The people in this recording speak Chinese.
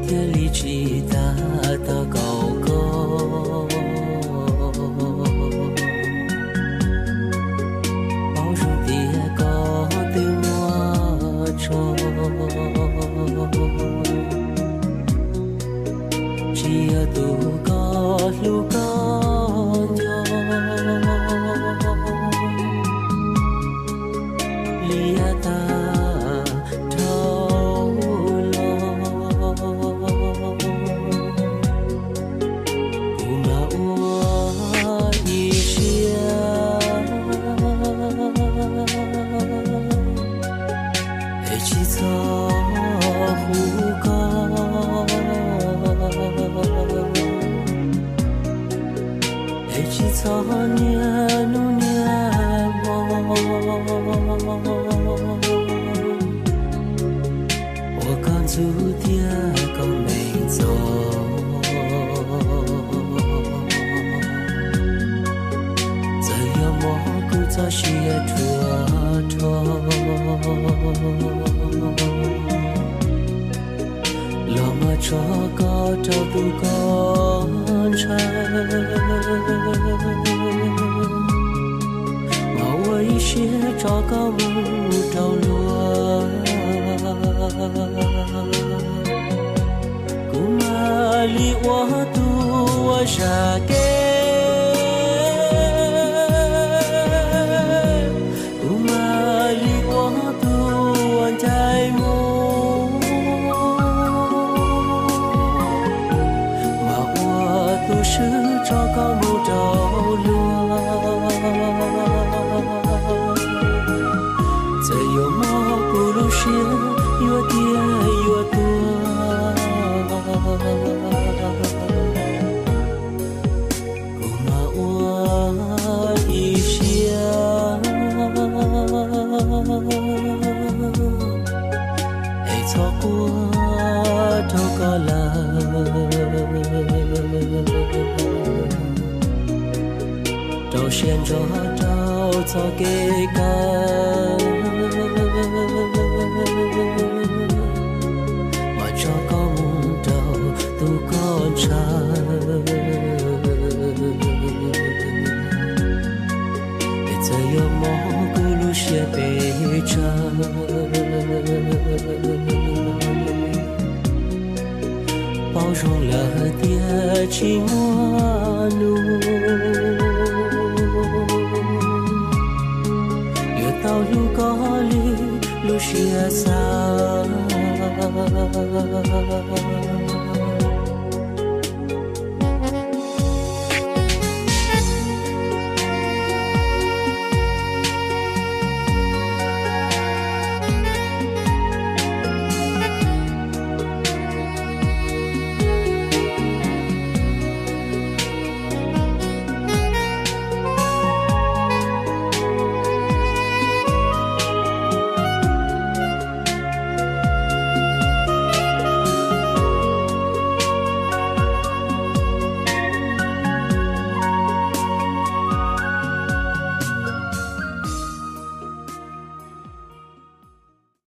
天里起大大高高，宝树跌高的我愁，只要渡高路高鸟，离呀大。草年路年我刚走的刚没走，这样蘑菇早些脱脱，老马车高照度高山。我一些找高木着落，古马里我渡我沙给，古马里我渡我台木，马我都是找高木着落。再有么不如些越跌越多，古马我一想，爱错过头高了，找先找早给干。马找高木道都高山，也再有蘑菇路些悲伤，包容了点寂寞怒。道路高里路些散，